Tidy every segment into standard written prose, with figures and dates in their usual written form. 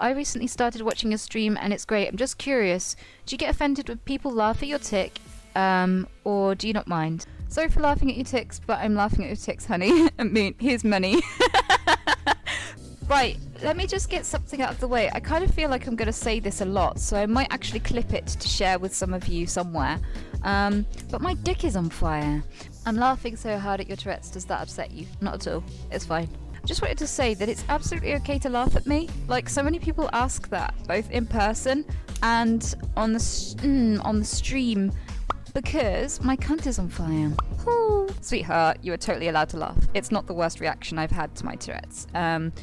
I recently started watching your stream and it's great. I'm just curious, do you get offended when people laugh at your tick, or do you not mind? Sorry for laughing at your ticks, but I'm laughing at your ticks, honey. I mean, here's money. Right, let me just get something out of the way. I kind of feel like I'm going to say this a lot, so I might actually clip it to share with some of you somewhere. But my dick is on fire. I'm laughing so hard at your Tourette's. Does that upset you? Not at all. It's fine. I just wanted to say that it's absolutely okay to laugh at me. Like, so many people ask that, both in person and on the stream, because my cunt is on fire. Ooh. Sweetheart, you are totally allowed to laugh. It's not the worst reaction I've had to my Tourette's. I'm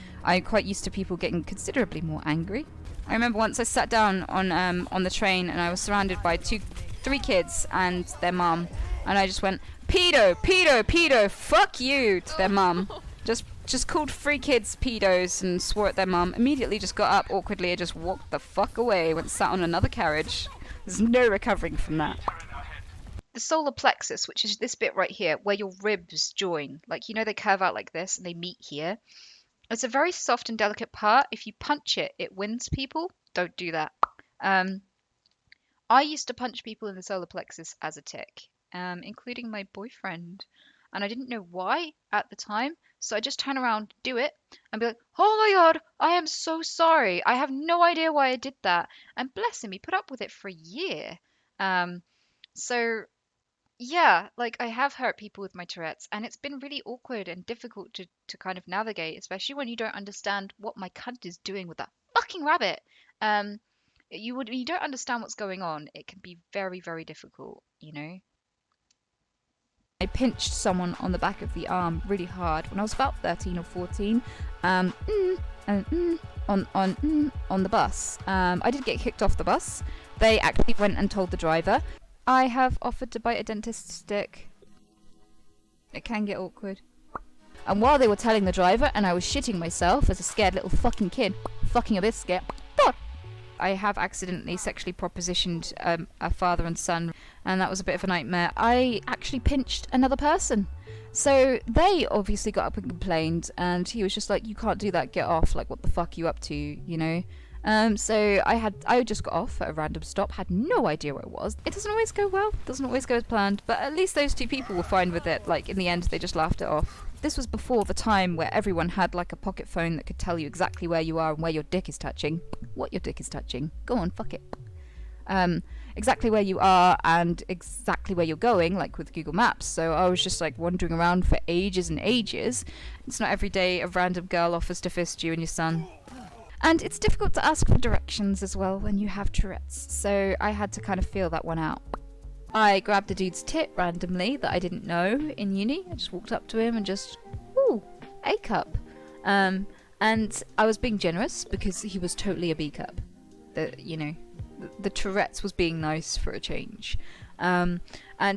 quite used to people getting considerably more angry. I remember once I sat down on the train and I was surrounded by three kids and their mum, and I just went, pedo, pedo, pedo, fuck you, to their mum. Just called 3 kids pedos and swore at their mum. Immediately just got up awkwardly and just walked the fuck away. Went sat on another carriage. There's no recovering from that. The solar plexus, which is this bit right here, where your ribs join. Like, you know, they curve out like this and they meet here. It's a very soft and delicate part. If you punch it, it wins people. Don't do that. I used to punch people in the solar plexus as a tick, including my boyfriend. And I didn't know why at the time. So I just turn around, do it, and be like, oh my god, I am so sorry. I have no idea why I did that. And bless him, he put up with it for a year. So yeah, like, I have hurt people with my Tourette's, and it's been really awkward and difficult to kind of navigate, especially when you don't understand what my cunt is doing with that fucking rabbit. You don't understand what's going on. It can be very, very difficult, you know? I pinched someone on the back of the arm really hard when I was about 13 or 14 on the bus. I did get kicked off the bus. They actually went and told the driver. I have offered to bite a dentist's dick. It can get awkward. And while they were telling the driver, and I was shitting myself as a scared little fucking kid, fucking a bit scared, I have accidentally sexually propositioned a father and son, and that was a bit of a nightmare. I actually pinched another person. So they obviously got up and complained, and he was just like, you can't do that, get off, like, what the fuck are you up to, you know? So I just got off at a random stop, had no idea where it was. It doesn't always go well, doesn't always go as planned, but at least those 2 people were fine with it. Like, in the end, they just laughed it off. This was before the time where everyone had like a pocket phone that could tell you exactly where you are and where your dick is touching. What your dick is touching. Go on, fuck it. Exactly where you are and exactly where you're going, like with Google Maps. So I was just like wandering around for ages and ages. It's not every day a random girl offers to fist you and your son. And it's difficult to ask for directions as well when you have Tourette's. So I had to kind of feel that one out. I grabbed a dude's tit randomly that I didn't know in uni. I just walked up to him and just, ooh, A cup. And I was being generous because he was totally a B cup. The Tourette's was being nice for a change. And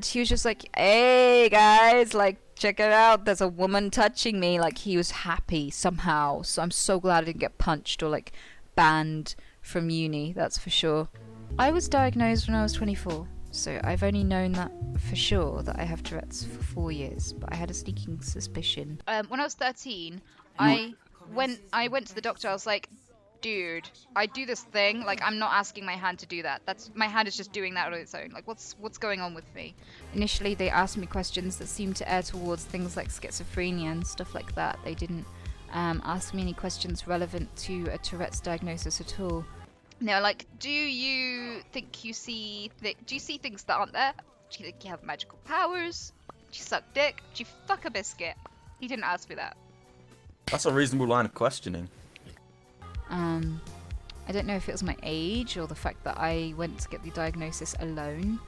he was just like, hey guys, like, check it out, there's a woman touching me. Like, he was happy somehow. So I'm so glad I didn't get punched or like banned from uni, that's for sure. I was diagnosed when I was 24. So I've only known that for sure that I have Tourette's for 4 years, but I had a sneaking suspicion. When I was 13, I went to the doctor. I was like, dude, I do this thing. Like, I'm not asking my hand to do that. My hand is just doing that on its own. Like, what's going on with me? Initially, they asked me questions that seemed to err towards things like schizophrenia and stuff like that. They didn't ask me any questions relevant to a Tourette's diagnosis at all. They were like, do you think you see do you see things that aren't there? Do you think you have magical powers? Do you suck dick? Do you fuck a biscuit? He didn't ask me that. That's a reasonable line of questioning. I don't know if it was my age or the fact that I went to get the diagnosis alone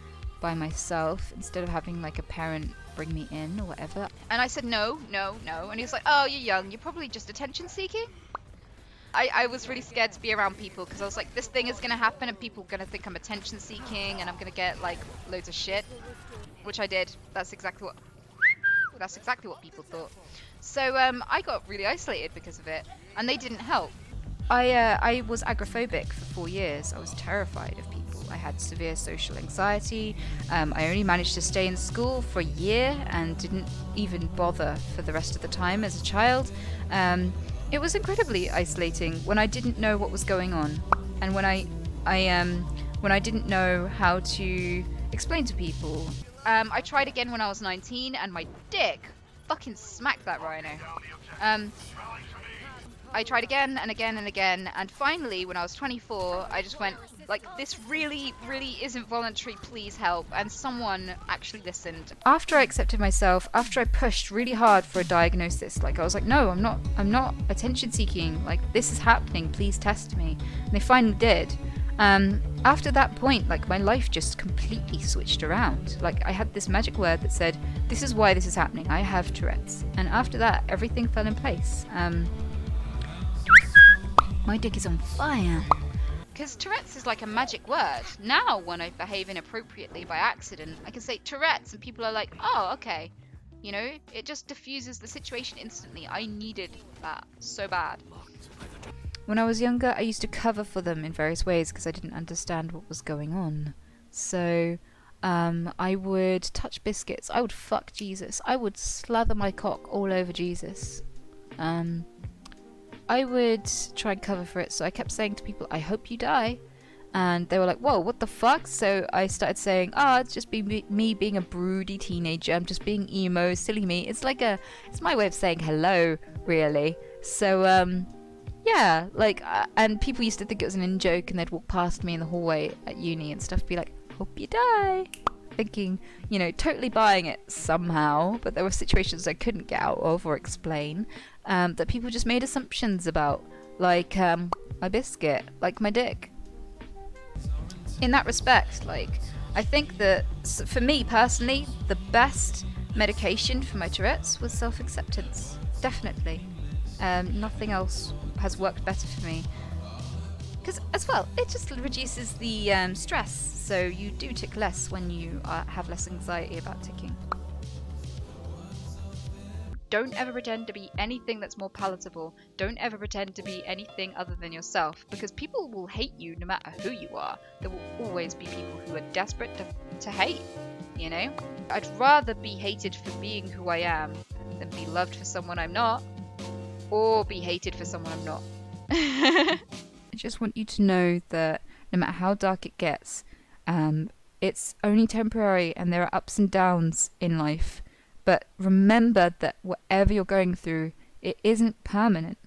by myself instead of having like a parent bring me in or whatever. And I said no. And he was like, oh, you're young. You're probably just attention seeking. I was really scared to be around people because I was like, this thing is going to happen and people are going to think I'm attention seeking and I'm going to get like loads of shit, which I did. That's exactly what people thought. So I got really isolated because of it, and they didn't help. I was agoraphobic for 4 years. I was terrified of people. I had severe social anxiety. I only managed to stay in school for a year and didn't even bother for the rest of the time as a child. It was incredibly isolating when I didn't know what was going on, and when I didn't know how to explain to people. I tried again when I was 19, and my dick fucking smacked that rhino. I tried again and again and again, and finally, when I was 24, I just went, like, this really, really isn't voluntary, please help, and someone actually listened. After I accepted myself, after I pushed really hard for a diagnosis, like, I was like, no, I'm not attention seeking, like, this is happening, please test me, and they finally did. After that point, like, my life just completely switched around. Like, I had this magic word that said, this is why this is happening, I have Tourette's, and after that, everything fell in place. My dick is on fire. Because Tourette's is like a magic word. Now, when I behave inappropriately by accident, I can say Tourette's and people are like, oh, okay. You know, it just diffuses the situation instantly. I needed that so bad. When I was younger, I used to cover for them in various ways because I didn't understand what was going on. So, I would touch biscuits. I would fuck Jesus. I would slather my cock all over Jesus. I would try and cover for it, so I kept saying to people, I hope you die. And they were like, whoa, what the fuck? So I started saying, it's just me being a broody teenager. I'm just being emo, silly me. It's my way of saying hello, really. So, yeah, like, and people used to think it was an in-joke, and they'd walk past me in the hallway at uni and stuff, be like, hope you die. Thinking, you know, totally buying it somehow, but there were situations I couldn't get out of or explain, that people just made assumptions about, like, my biscuit, like my dick. In that respect, like, I think that, for me personally, the best medication for my Tourette's was self-acceptance. Definitely. Nothing else has worked better for me. Because, as well, it just reduces the stress, so you do tick less when you have less anxiety about ticking. Don't ever pretend to be anything that's more palatable. Don't ever pretend to be anything other than yourself, because people will hate you no matter who you are. There will always be people who are desperate to hate, you know? I'd rather be hated for being who I am than be loved for someone I'm not, or be hated for someone I'm not. I just want you to know that no matter how dark it gets, it's only temporary and there are ups and downs in life. But remember that whatever you're going through, it isn't permanent.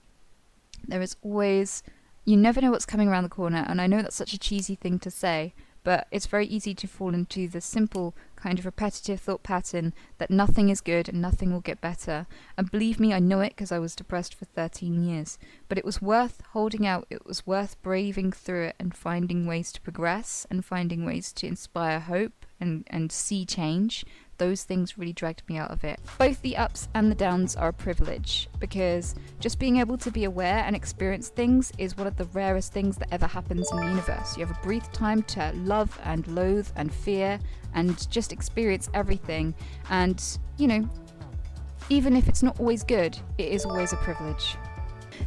There is always, you never know what's coming around the corner, and I know that's such a cheesy thing to say, but it's very easy to fall into the simple kind of repetitive thought pattern that nothing is good and nothing will get better. And believe me, I know it because I was depressed for 13 years. But it was worth holding out, it was worth braving through it and finding ways to progress and finding ways to inspire hope and see change. Those things really dragged me out of it. Both the ups and the downs are a privilege, because just being able to be aware and experience things is one of the rarest things that ever happens in the universe. You have a brief time to love and loathe and fear and just experience everything. And, you know, even if it's not always good, it is always a privilege.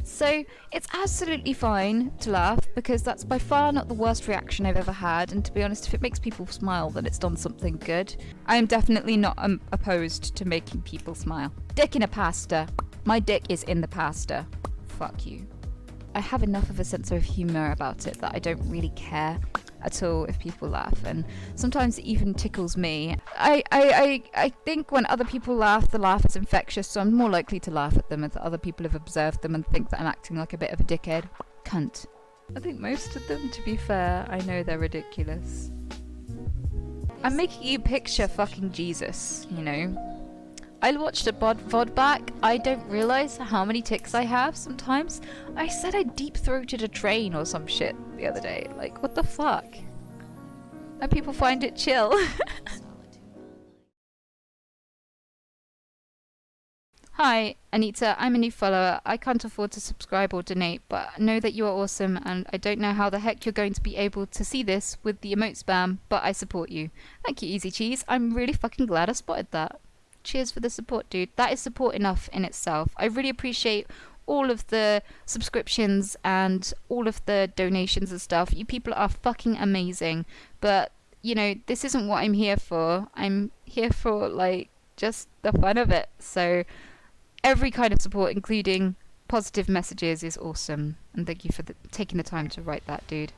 So it's absolutely fine to laugh, because that's by far not the worst reaction I've ever had, and to be honest, if it makes people smile, then it's done something good. I am definitely not opposed to making people smile. Dick in a pasta. My dick is in the pasta. Fuck you. I have enough of a sense of humour about it that I don't really care at all if people laugh, and sometimes it even tickles me. I think when other people laugh, the laugh is infectious, so I'm more likely to laugh at them if other people have observed them and think that I'm acting like a bit of a dickhead. Cunt. I think most of them, to be fair, I know they're ridiculous. I'm making you picture fucking Jesus, you know? I watched a VOD back. I don't realise how many ticks I have sometimes. I said I deep-throated a train or some shit the other day. Like, what the fuck? And people find it chill. Hi, Anita. I'm a new follower. I can't afford to subscribe or donate, but know that you are awesome, and I don't know how the heck you're going to be able to see this with the emote spam, but I support you. Thank you, Easy Cheese. I'm really fucking glad I spotted that. Cheers for the support, dude. That is support enough in itself. I really appreciate all of the subscriptions and all of the donations and stuff. You people are fucking amazing. But, you know, this isn't what I'm here for. I'm here for, like, just the fun of it. So, every kind of support, including positive messages is awesome. And thank you for taking the time to write that, dude.